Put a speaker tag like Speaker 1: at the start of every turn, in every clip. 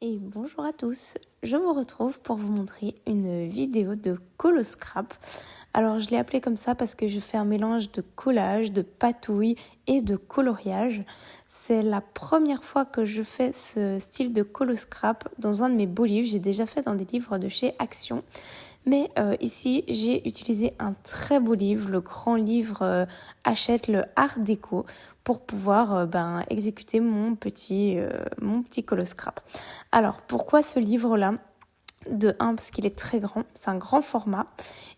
Speaker 1: Et bonjour à tous, je vous retrouve pour vous montrer une vidéo de Coloscrap. Alors je l'ai appelé comme ça parce que je fais un mélange de collage, de patouille et de coloriage. C'est la première fois que je fais ce style de Coloscrap dans un de mes beaux livres. J'ai déjà fait dans des livres de chez Action. Mais ici, j'ai utilisé un très beau livre, le grand livre Hachette, le Art Déco, pour pouvoir exécuter mon petit Coloscrap. Alors, pourquoi ce livre-là ? De un, parce qu'il est très grand, c'est un grand format.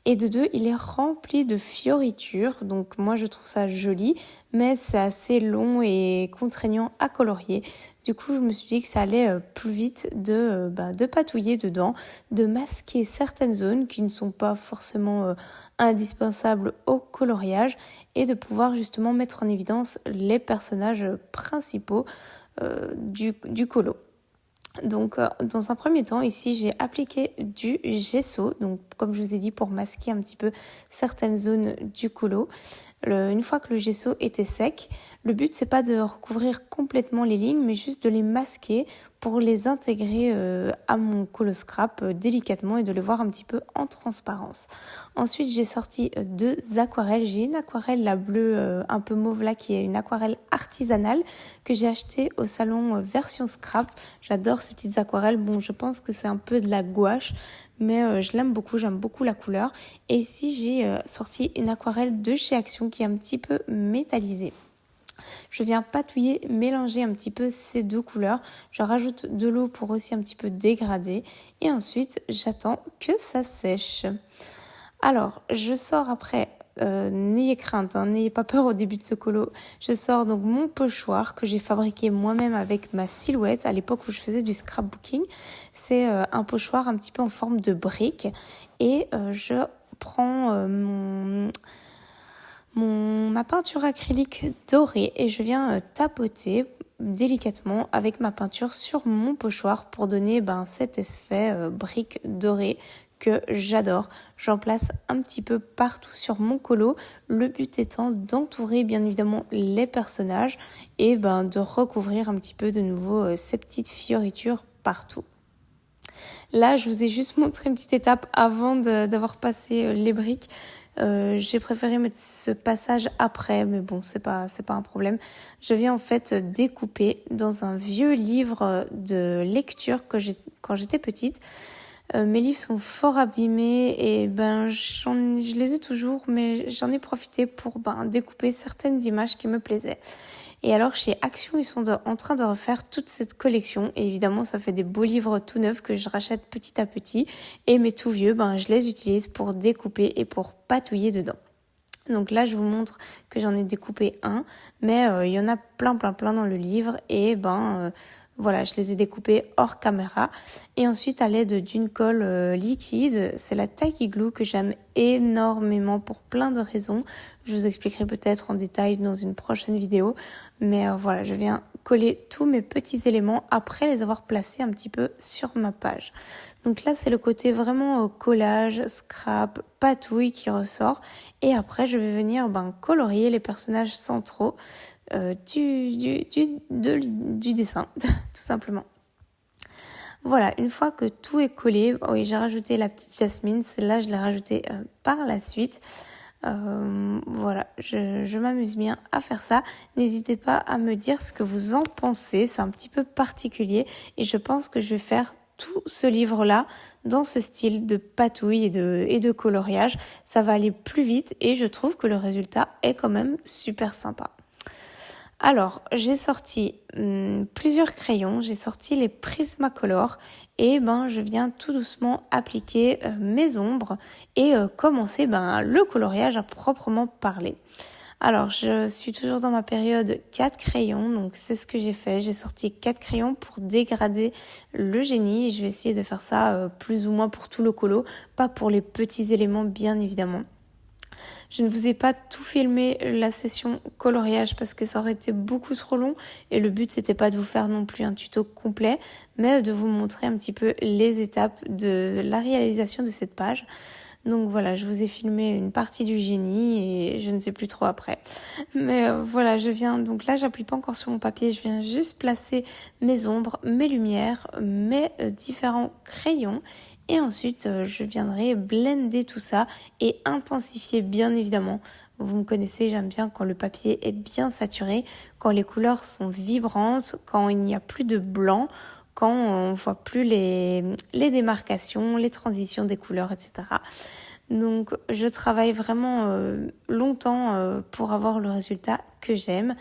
Speaker 1: Et de deux, il est rempli de fioritures. Donc moi, je trouve ça joli, mais c'est assez long et contraignant à colorier. Du coup, je me suis dit que ça allait plus vite de patouiller dedans, de masquer certaines zones qui ne sont pas forcément indispensables au coloriage et de pouvoir justement mettre en évidence les personnages principaux du colo. Donc, dans un premier temps, ici, j'ai appliqué du gesso, donc comme je vous ai dit, pour masquer un petit peu certaines zones du colo. Une fois que le gesso était sec, le but, c'est pas de recouvrir complètement les lignes, mais juste de les masquer pour les intégrer à mon Coloscrap délicatement et de les voir un petit peu en transparence. Ensuite, j'ai sorti deux aquarelles. J'ai une aquarelle, la bleue un peu mauve là, qui est une aquarelle artisanale que j'ai achetée au salon Version Scrap. J'adore ces petites aquarelles. Bon, je pense que c'est un peu de la gouache, mais je l'aime beaucoup, j'aime beaucoup la couleur. Et ici, j'ai sorti une aquarelle de chez Action qui est un petit peu métallisée. Je viens patouiller, mélanger un petit peu ces deux couleurs. Je rajoute de l'eau pour aussi un petit peu dégrader. Et ensuite, j'attends que ça sèche. Alors, je sors après, n'ayez crainte, n'ayez pas peur au début de ce colo. Je sors donc mon pochoir que j'ai fabriqué moi-même avec ma silhouette à l'époque où je faisais du scrapbooking. C'est un pochoir un petit peu en forme de brique. Et je prends ma peinture acrylique dorée et je viens tapoter délicatement avec ma peinture sur mon pochoir pour donner cet effet brique dorée que j'adore. J'en place un petit peu partout sur mon colo, le but étant d'entourer bien évidemment les personnages et de recouvrir un petit peu de nouveau ces petites fioritures partout. Là, je vous ai juste montré une petite étape avant d'avoir passé les briques. J'ai préféré mettre ce passage après, mais bon, c'est pas un problème. Je viens en fait découper dans un vieux livre de lecture que j'ai quand j'étais petite. Mes livres sont fort abîmés et je les ai toujours, mais j'en ai profité pour découper certaines images qui me plaisaient. Et alors chez Action, ils sont en train de refaire toute cette collection et évidemment ça fait des beaux livres tout neufs que je rachète petit à petit et mes tout vieux, je les utilise pour découper et pour patouiller dedans. Donc là, je vous montre que j'en ai découpé un, mais il y en a plein dans le livre et voilà, je les ai découpés hors caméra. Et ensuite, à l'aide d'une colle liquide, c'est la Tacky Glue que j'aime énormément pour plein de raisons. Je vous expliquerai peut-être en détail dans une prochaine vidéo. Mais voilà, je viens coller tous mes petits éléments après les avoir placés un petit peu sur ma page. Donc là, c'est le côté vraiment collage, scrap, patouille qui ressort. Et après, je vais venir colorier les personnages centraux du dessin, tout simplement. Voilà, une fois que tout est collé, oui, j'ai rajouté la petite Jasmine, celle-là, je l'ai rajoutée par la suite. Voilà, je m'amuse bien à faire ça. N'hésitez pas à me dire ce que vous en pensez, c'est un petit peu particulier et je pense que je vais faire tout ce livre-là dans ce style de patouille et de coloriage. Ça va aller plus vite et je trouve que le résultat est quand même super sympa. Alors, j'ai sorti plusieurs crayons, j'ai sorti les Prismacolor et je viens tout doucement appliquer mes ombres et commencer le coloriage à proprement parler. Alors, je suis toujours dans ma période 4 crayons, donc c'est ce que j'ai fait. J'ai sorti 4 crayons pour dégrader le génie et je vais essayer de faire ça plus ou moins pour tout le colo, pas pour les petits éléments bien évidemment. Je ne vous ai pas tout filmé la session coloriage parce que ça aurait été beaucoup trop long et le but c'était pas de vous faire non plus un tuto complet mais de vous montrer un petit peu les étapes de la réalisation de cette page. Donc voilà, je vous ai filmé une partie du génie et je ne sais plus trop après. Mais voilà, donc là j'appuie pas encore sur mon papier, je viens juste placer mes ombres, mes lumières, mes différents crayons. Et ensuite, je viendrai blender tout ça et intensifier bien évidemment. Vous me connaissez, j'aime bien quand le papier est bien saturé, quand les couleurs sont vibrantes, quand il n'y a plus de blanc, quand on voit plus les démarcations, les transitions des couleurs, etc. Donc je travaille vraiment longtemps pour avoir le résultat que j'aime.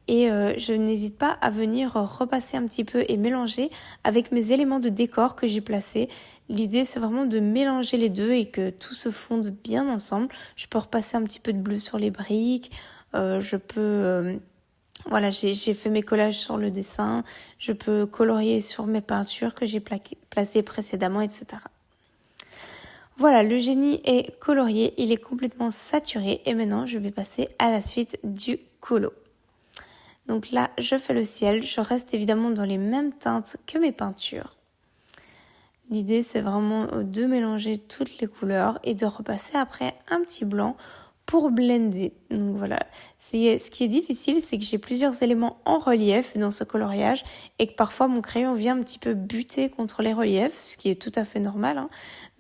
Speaker 1: Et je n'hésite pas à venir repasser un petit peu et mélanger avec mes éléments de décor que j'ai placés. L'idée, c'est vraiment de mélanger les deux et que tout se fonde bien ensemble. Je peux repasser un petit peu de bleu sur les briques. Voilà, j'ai fait mes collages sur le dessin. Je peux colorier sur mes peintures que j'ai placées précédemment, etc. Voilà, le génie est colorié, il est complètement saturé. Et maintenant, je vais passer à la suite du colo. Donc là, je fais le ciel, je reste évidemment dans les mêmes teintes que mes peintures. L'idée, c'est vraiment de mélanger toutes les couleurs et de repasser après un petit blanc pour blender. Donc voilà, ce qui est difficile, c'est que j'ai plusieurs éléments en relief dans ce coloriage et que parfois mon crayon vient un petit peu buter contre les reliefs, ce qui est tout à fait normal, hein.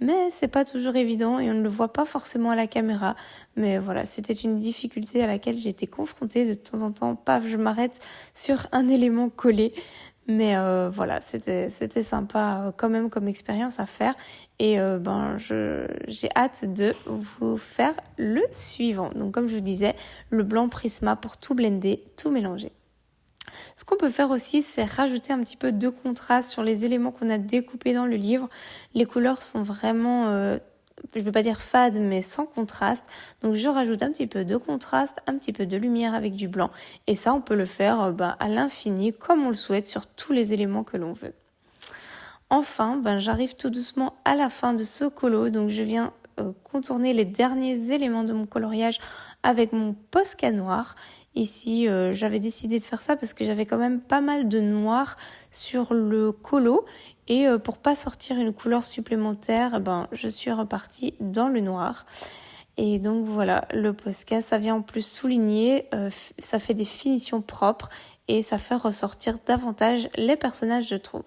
Speaker 1: Mais c'est pas toujours évident et on ne le voit pas forcément à la caméra. Mais voilà, c'était une difficulté à laquelle j'ai été confrontée de temps en temps. Paf, je m'arrête sur un élément collé. Mais voilà, c'était sympa quand même comme expérience à faire. Et j'ai hâte de vous faire le suivant. Donc comme je vous disais, le blanc Prisma pour tout blender, tout mélanger. Ce qu'on peut faire aussi, c'est rajouter un petit peu de contraste sur les éléments qu'on a découpés dans le livre. Les couleurs sont vraiment, je ne veux pas dire fades, mais sans contraste. Donc je rajoute un petit peu de contraste, un petit peu de lumière avec du blanc. Et ça, on peut le faire à l'infini, comme on le souhaite, sur tous les éléments que l'on veut. Enfin, j'arrive tout doucement à la fin de ce colo. Donc je viens contourner les derniers éléments de mon coloriage avec mon Posca noir. Ici, j'avais décidé de faire ça parce que j'avais quand même pas mal de noir sur le colo et pour pas sortir une couleur supplémentaire, je suis repartie dans le noir. Et donc voilà, le Posca, ça vient en plus souligner, ça fait des finitions propres et ça fait ressortir davantage les personnages, je trouve.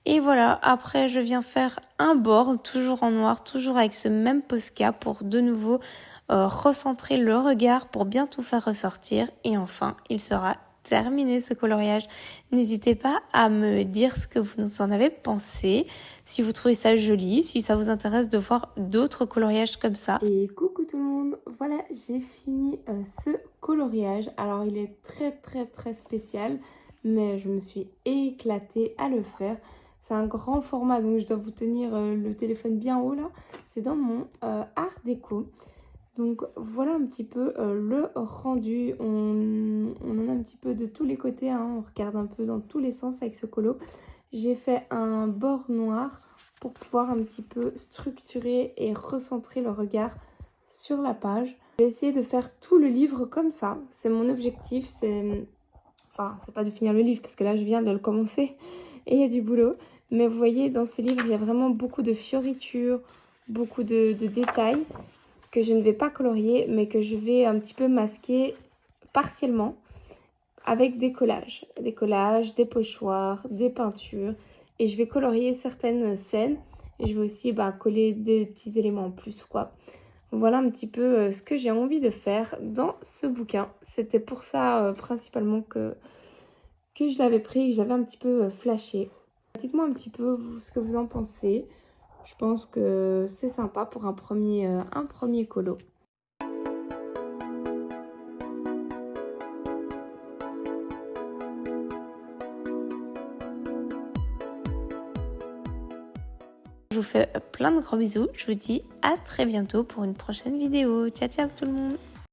Speaker 1: Et voilà, après je viens faire un bord, toujours en noir, toujours avec ce même Posca pour de nouveau recentrer le regard pour bien tout faire ressortir. Et enfin, il sera terminé ce coloriage. N'hésitez pas à me dire ce que vous en avez pensé, si vous trouvez ça joli, si ça vous intéresse de voir d'autres coloriages comme ça.
Speaker 2: Et coucou tout le monde, voilà, j'ai fini ce coloriage. Alors il est très spécial, mais je me suis éclatée à le faire. C'est un grand format, donc je dois vous tenir le téléphone bien haut là. C'est dans mon art déco. Donc voilà un petit peu le rendu. On en a un petit peu de tous les côtés, hein. On regarde un peu dans tous les sens avec ce colo. J'ai fait un bord noir pour pouvoir un petit peu structurer et recentrer le regard sur la page. Je vais essayer de faire tout le livre comme ça. C'est mon objectif. Enfin, c'est pas de finir le livre parce que là je viens de le commencer et il y a du boulot. Mais vous voyez, dans ce livre, il y a vraiment beaucoup de fioritures, beaucoup de détails que je ne vais pas colorier, mais que je vais un petit peu masquer partiellement avec des collages, des pochoirs, des peintures. Et je vais colorier certaines scènes. Et je vais aussi coller des petits éléments en plus, quoi. Voilà un petit peu ce que j'ai envie de faire dans ce bouquin. C'était pour ça principalement que je l'avais pris et que j'avais un petit peu flashé. Dites-moi un petit peu ce que vous en pensez. Je pense que c'est sympa pour un premier colo.
Speaker 1: Je vous fais plein de gros bisous. Je vous dis à très bientôt pour une prochaine vidéo. Ciao ciao tout le monde.